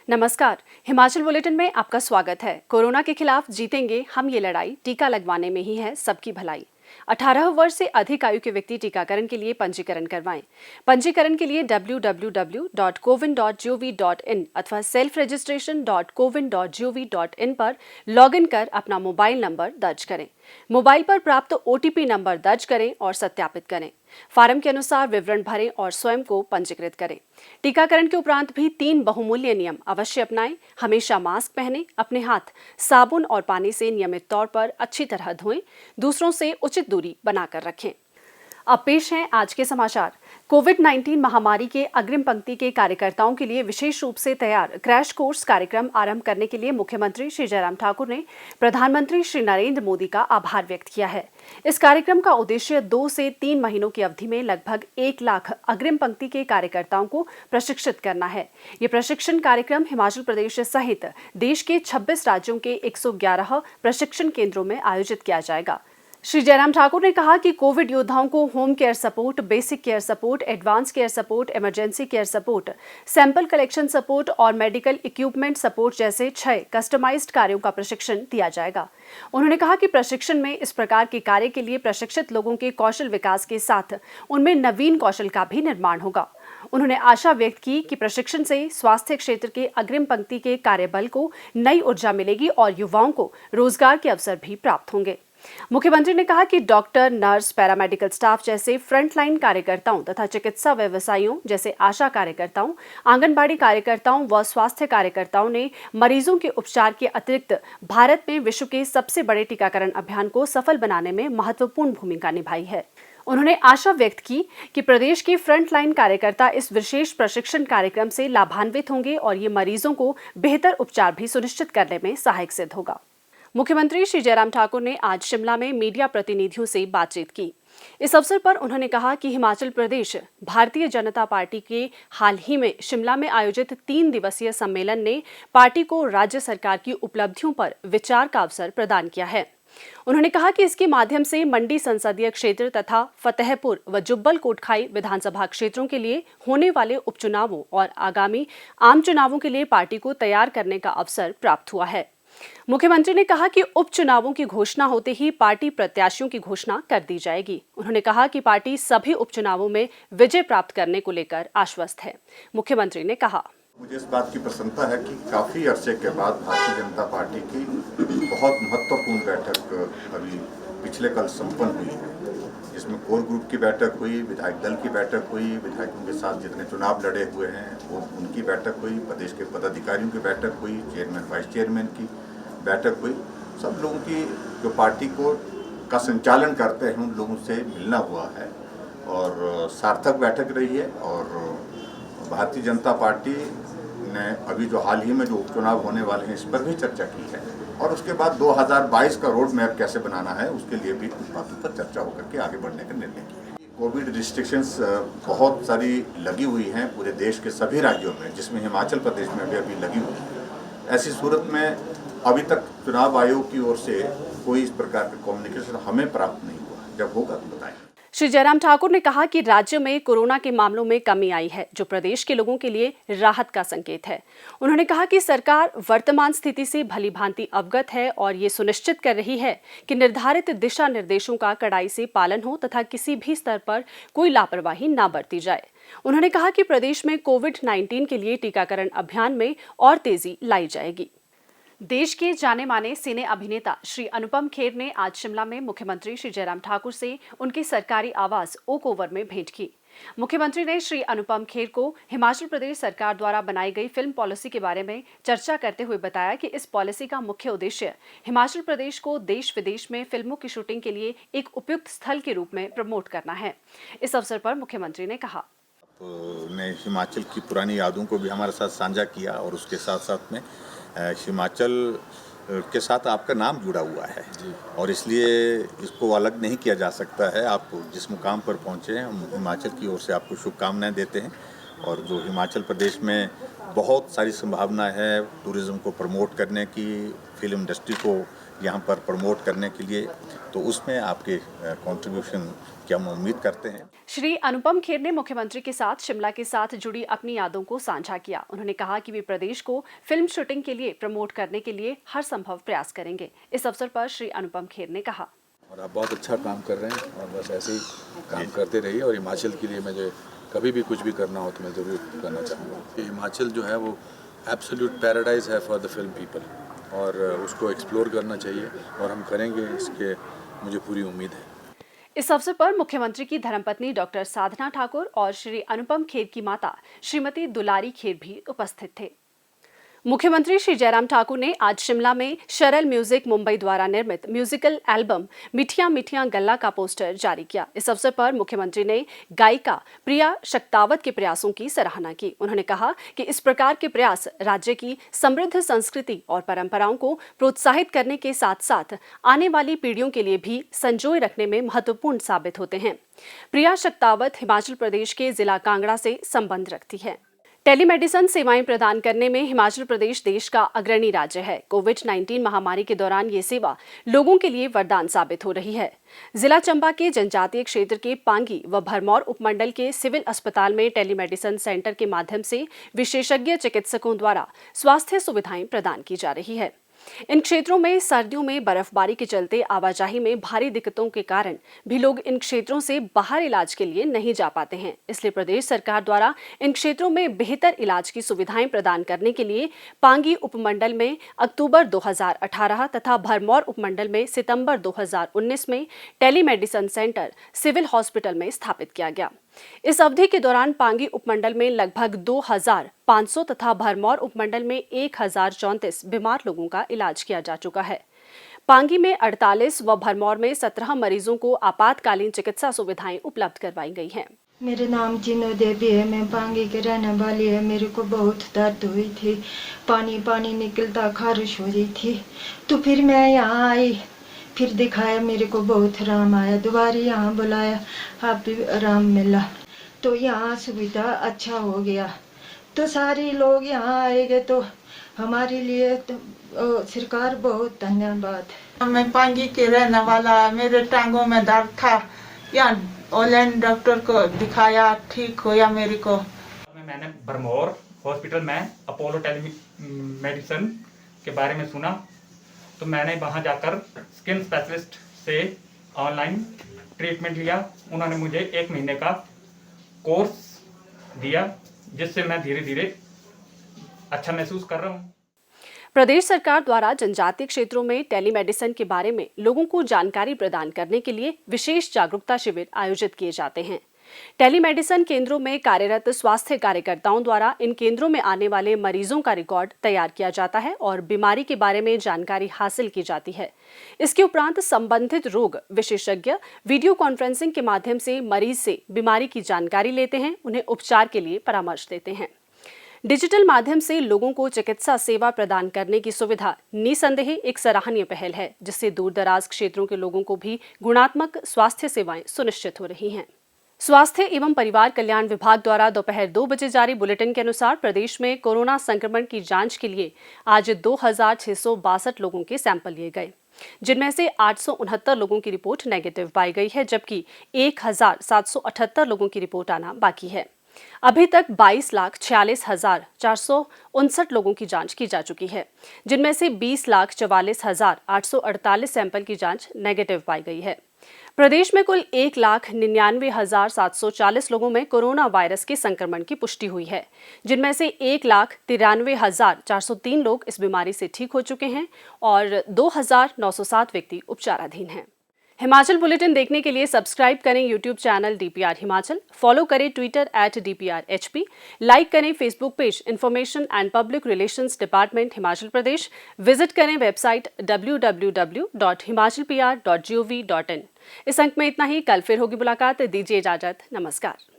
नमस्कार। हिमाचल बुलेटिन में आपका स्वागत है। कोरोना के खिलाफ जीतेंगे हम ये लड़ाई, टीका लगवाने में ही है सबकी भलाई। 18 वर्ष से अधिक आयु के व्यक्ति टीकाकरण के लिए पंजीकरण करवाएं। पंजीकरण के लिए www.cowin.gov.in अथवा selfregistration.cowin.gov.in पर लॉगिन कर अपना मोबाइल नंबर दर्ज करें। मोबाइल पर प्राप्त OTP नंबर दर्ज करें और सत्यापित करें। फार्म के अनुसार विवरण भरें और स्वयं को पंजीकृत करें। टीकाकरण के उपरांत भी 3 बहुमूल्य नियम अवश्य अपनाएं। हमेशा मास्क पहनें, अपने हाथ साबुन और पानी से नियमित तौर पर अच्छी तरह धोएं, दूसरों से उचित दूरी बनाकर रखें। अब पेश हैं आज के समाचार। कोविड-19 महामारी के अग्रिम पंक्ति के कार्यकर्ताओं के लिए विशेष रूप से तैयार क्रैश कोर्स कार्यक्रम आरंभ करने के लिए मुख्यमंत्री श्री जयराम ठाकुर ने प्रधानमंत्री श्री नरेंद्र मोदी का आभार व्यक्त किया है। इस कार्यक्रम का उद्देश्य 2 से 3 महीनों की अवधि में लगभग 1 लाख अग्रिम पंक्ति के कार्यकर्ताओं को प्रशिक्षित करना है। ये प्रशिक्षण कार्यक्रम हिमाचल प्रदेश सहित देश के 26 राज्यों के 111 प्रशिक्षण केंद्रों में आयोजित किया जाएगा। श्री जयराम ठाकुर ने कहा कि कोविड योद्धाओं को home care support, basic care support, advance care support, emergency care support, sample collection support और मेडिकल इक्विपमेंट सपोर्ट जैसे 6 कस्टमाइज्ड कार्यों का प्रशिक्षण दिया जाएगा। उन्होंने कहा कि प्रशिक्षण में इस प्रकार के कार्य के लिए प्रशिक्षित लोगों के कौशल विकास के साथ उनमें नवीन कौशल का भी निर्माण होगा। उन्होंने आशा व्यक्त की कि प्रशिक्षण से स्वास्थ्य क्षेत्र के अग्रिम पंक्ति के कार्यबल को नई ऊर्जा मिलेगी और युवाओं को रोजगार के अवसर भी प्राप्त होंगे। मुख्यमंत्री ने कहा कि डॉक्टर, नर्स, पैरामेडिकल स्टाफ जैसे फ्रंटलाइन कार्यकर्ताओं तथा चिकित्सा व्यवसायियों जैसे आशा कार्यकर्ताओं, आंगनबाड़ी कार्यकर्ताओं व स्वास्थ्य कार्यकर्ताओं ने मरीजों के उपचार के अतिरिक्त भारत में विश्व के सबसे बड़े टीकाकरण अभियान को सफल बनाने में महत्वपूर्ण भूमिका निभाई है। उन्होंने आशा व्यक्त की कि प्रदेश के फ्रंटलाइन कार्यकर्ता इस विशेष प्रशिक्षण कार्यक्रम से लाभान्वित होंगे और ये मरीजों को बेहतर उपचार भी सुनिश्चित करने में सहायक सिद्ध होगा। मुख्यमंत्री श्री जयराम ठाकुर ने आज शिमला में मीडिया प्रतिनिधियों से बातचीत की। इस अवसर पर उन्होंने कहा कि हिमाचल प्रदेश भारतीय जनता पार्टी के हाल ही में शिमला में आयोजित 3 दिवसीय सम्मेलन ने पार्टी को राज्य सरकार की उपलब्धियों पर विचार का अवसर प्रदान किया है। उन्होंने कहा कि इसके माध्यम से मंडी संसदीय क्षेत्र तथा फतेहपुर व जुब्बल कोटखाई विधानसभा क्षेत्रों के लिए होने वाले उपचुनावों और आगामी आम चुनावों के लिए पार्टी को तैयार करने का अवसर प्राप्त हुआ है। मुख्यमंत्री ने कहा कि उपचुनावों की घोषणा होते ही पार्टी प्रत्याशियों की घोषणा कर दी जाएगी। उन्होंने कहा कि पार्टी सभी उपचुनावों में विजय प्राप्त करने को लेकर आश्वस्त है। मुख्यमंत्री ने कहा, मुझे इस बात की प्रसन्नता है कि काफ़ी अरसे के बाद भारतीय जनता पार्टी की बहुत महत्वपूर्ण बैठक अभी पिछले कल संपन्न हुई है, जिसमें कोर ग्रुप की बैठक हुई, विधायक दल की बैठक हुई, विधायकों के साथ जितने चुनाव लड़े हुए हैं वो उनकी बैठक हुई, प्रदेश के पदाधिकारियों की बैठक हुई, चेयरमैन वाइस चेयरमैन की बैठक हुई। सब लोगों की जो पार्टी का संचालन करते हैं उन लोगों से मिलना हुआ है और सार्थक बैठक रही है। और भारतीय जनता पार्टी ने अभी जो हाल ही में जो उपचुनाव होने वाले हैं इस पर भी चर्चा की है और उसके बाद 2022 का रोड मैप कैसे बनाना है उसके लिए भी उस बातों पर चर्चा होकर के आगे बढ़ने का निर्णय किया है। कोविड रिस्ट्रिक्शंस बहुत सारी लगी हुई हैं पूरे देश के सभी राज्यों में, जिसमें हिमाचल प्रदेश में भी अभी लगी हुई है। ऐसी सूरत में अभी तक चुनाव आयोग की ओर से कोई इस प्रकार का कम्युनिकेशन हमें प्राप्त नहीं हुआ। जब होगा तो बताएंगे। श्री जयराम ठाकुर ने कहा कि राज्य में कोरोना के मामलों में कमी आई है, जो प्रदेश के लोगों के लिए राहत का संकेत है। उन्होंने कहा कि सरकार वर्तमान स्थिति से भलीभांति अवगत है और ये सुनिश्चित कर रही है कि निर्धारित दिशा निर्देशों का कड़ाई से पालन हो तथा किसी भी स्तर पर कोई लापरवाही न बरती जाए। उन्होंने कहा कि प्रदेश में कोविड-19 के लिए टीकाकरण अभियान में और तेजी लाई जाएगी। देश के जाने माने सिने अभिनेता श्री अनुपम खेर ने आज शिमला में मुख्यमंत्री श्री जयराम ठाकुर से उनके सरकारी आवास ओक ओवर में भेंट की। मुख्यमंत्री ने श्री अनुपम खेर को हिमाचल प्रदेश सरकार द्वारा बनाई गई फिल्म पॉलिसी के बारे में चर्चा करते हुए बताया कि इस पॉलिसी का मुख्य उद्देश्य हिमाचल प्रदेश को देश विदेश में फिल्मों की शूटिंग के लिए एक उपयुक्त स्थल के रूप में प्रमोट करना है। इस अवसर पर मुख्यमंत्री ने कहा, ने हिमाचल की पुरानी यादों को भी हमारे साथ साझा किया और उसके साथ साथ में हिमाचल के साथ आपका नाम जुड़ा हुआ है और इसलिए इसको अलग नहीं किया जा सकता है। आप जिस मुकाम पर पहुँचे हैं हम हिमाचल की ओर से आपको शुभकामनाएं देते हैं और जो हिमाचल प्रदेश में बहुत सारी संभावना है टूरिज़्म को प्रमोट करने की, फिल्म इंडस्ट्री को यहाँ पर प्रमोट करने के लिए, तो उसमें आपके कंट्रीब्यूशन की हम उम्मीद करते हैं। श्री अनुपम खेर ने मुख्यमंत्री के साथ शिमला के साथ जुड़ी अपनी यादों को साझा किया। उन्होंने कहा कि वे प्रदेश को फिल्म शूटिंग के लिए प्रमोट करने के लिए हर संभव प्रयास करेंगे। इस अवसर पर श्री अनुपम खेर ने कहा, और आप बहुत अच्छा काम कर रहे हैं और बस ऐसे ही काम करते रहिए। और हिमाचल के लिए मुझे कभी भी कुछ भी करना हो तो मैं ज़रूर करना चाहूँगा। हिमाचल जो है वो एब्सोल्यूट पैराडाइज है फॉर द फिल्म पीपल, और उसको एक्सप्लोर करना चाहिए और हम करेंगे, इसके मुझे पूरी उम्मीद है। इस अवसर पर मुख्यमंत्री की धर्मपत्नी डॉक्टर साधना ठाकुर और श्री अनुपम खेर की माता श्रीमती दुलारी खेर भी उपस्थित थे। मुख्यमंत्री श्री जयराम ठाकुर ने आज शिमला में शरल म्यूजिक मुंबई द्वारा निर्मित म्यूजिकल एल्बम मिठियां मिठियां गल्ला का पोस्टर जारी किया। इस अवसर पर मुख्यमंत्री ने गायिका प्रिया शक्तावत के प्रयासों की सराहना की। उन्होंने कहा कि इस प्रकार के प्रयास राज्य की समृद्ध संस्कृति और परंपराओं को प्रोत्साहित करने के साथ साथ आने वाली पीढ़ियों के लिए भी संजोए रखने में महत्वपूर्ण साबित होते हैं। प्रिया शक्तावत हिमाचल प्रदेश के जिला कांगड़ा से संबंध रखती है। टेलीमेडिसिन सेवाएं प्रदान करने में हिमाचल प्रदेश देश का अग्रणी राज्य है। कोविड-19 महामारी के दौरान ये सेवा लोगों के लिए वरदान साबित हो रही है। जिला चंबा के जनजातीय क्षेत्र के पांगी व भरमौर उपमंडल के सिविल अस्पताल में टेलीमेडिसिन सेंटर के माध्यम से विशेषज्ञ चिकित्सकों द्वारा स्वास्थ्य सुविधाएं प्रदान की जा रही है। इन क्षेत्रों में सर्दियों में बर्फबारी के चलते आवाजाही में भारी दिक्कतों के कारण भी लोग इन क्षेत्रों से बाहर इलाज के लिए नहीं जा पाते हैं। इसलिए प्रदेश सरकार द्वारा इन क्षेत्रों में बेहतर इलाज की सुविधाएं प्रदान करने के लिए पांगी उपमंडल में अक्टूबर 2018 तथा भरमौर उपमंडल में सितंबर 2019 में टेलीमेडिसिन सेंटर सिविल हॉस्पिटल में स्थापित किया गया। इस अवधि के दौरान पांगी उपमंडल में लगभग 2500 तथा भरमौर उपमंडल में 1034 बीमार लोगों का इलाज किया जा चुका है। पांगी में 48 व भरमौर में 17 मरीजों को आपातकालीन चिकित्सा सुविधाएं उपलब्ध करवाई गई हैं। मेरा नाम चिन्नू देवी है, मैं पांगी के रहने वाली है। मेरे को बहुत दर्द हुई थी, पानी पानी निकलता, खारिश हो रही थी, तो फिर मैं यहाँ आई, फिर दिखाया, मेरे को बहुत आराम आया। दोबारा यहाँ बुलाया, आप भी आराम मिला, तो यहाँ सुविधा अच्छा हो गया। तो सारे लोग यहाँ आएंगे तो हमारे लिए तो सरकार बहुत धन्यवाद। मैं पांगी के रहने वाला, मेरे टांगों में दर्द था, यहाँ ऑनलाइन डॉक्टर को दिखाया, ठीक होया मेरे को। मैंने भरमौर हॉस्पिटल में अपोलो टेलीमेडिसिन के बारे में सुना, तो मैंने वहाँ जाकर स्किन स्पेशलिस्ट से ऑनलाइन ट्रीटमेंट लिया। उन्होंने मुझे 1 महीने का कोर्स दिया, जिससे मैं धीरे धीरे अच्छा महसूस कर रहा हूँ। प्रदेश सरकार द्वारा जनजातीय क्षेत्रों में टेलीमेडिसिन के बारे में लोगों को जानकारी प्रदान करने के लिए विशेष जागरूकता शिविर आयोजित किए जाते हैं। टेलीमेडिसिन केंद्रों में कार्यरत स्वास्थ्य कार्यकर्ताओं द्वारा इन केंद्रों में आने वाले मरीजों का रिकॉर्ड तैयार किया जाता है और बीमारी के बारे में जानकारी हासिल की जाती है। इसके उपरांत संबंधित रोग विशेषज्ञ वीडियो कॉन्फ्रेंसिंग के माध्यम से मरीज से बीमारी की जानकारी लेते हैं, उन्हें उपचार के लिए परामर्श देते हैं। डिजिटल माध्यम से लोगों को चिकित्सा सेवा प्रदान करने की सुविधा निसंदेह एक सराहनीय पहल है, जिससे दूरदराज क्षेत्रों के लोगों को भी गुणात्मक स्वास्थ्य सेवाएं सुनिश्चित हो रही हैं। स्वास्थ्य एवं परिवार कल्याण विभाग द्वारा दोपहर 2 बजे जारी बुलेटिन के अनुसार प्रदेश में कोरोना संक्रमण की जांच के लिए आज 2662 लोगों के सैंपल लिए गए, जिनमें से 869 लोगों की रिपोर्ट नेगेटिव पाई गई है, जबकि 1778 लोगों की रिपोर्ट आना बाकी है। अभी तक 22,46,459 लोगों की जांच की जा चुकी है, जिनमें से 20,44,848 सैंपल की जांच नेगेटिव पाई गई है। प्रदेश में कुल 1,99,740 लोगों में कोरोना वायरस के संक्रमण की पुष्टि हुई है, जिनमें से 1,93,403 लोग इस बीमारी से ठीक हो चुके हैं और 2,907 व्यक्ति उपचाराधीन हैं। हिमाचल बुलेटिन देखने के लिए सब्सक्राइब करें YouTube channel DPR Himachal, follow करें ट्विटर @DPRHP, लाइक करें Facebook page information and public relations department Himachal Pradesh, visit करें वेबसाइट www.himachalpr.gov.in। इस अंक में इतना ही, कल फिर होगी मुलाकात, दीजिए इजाजत, नमस्कार।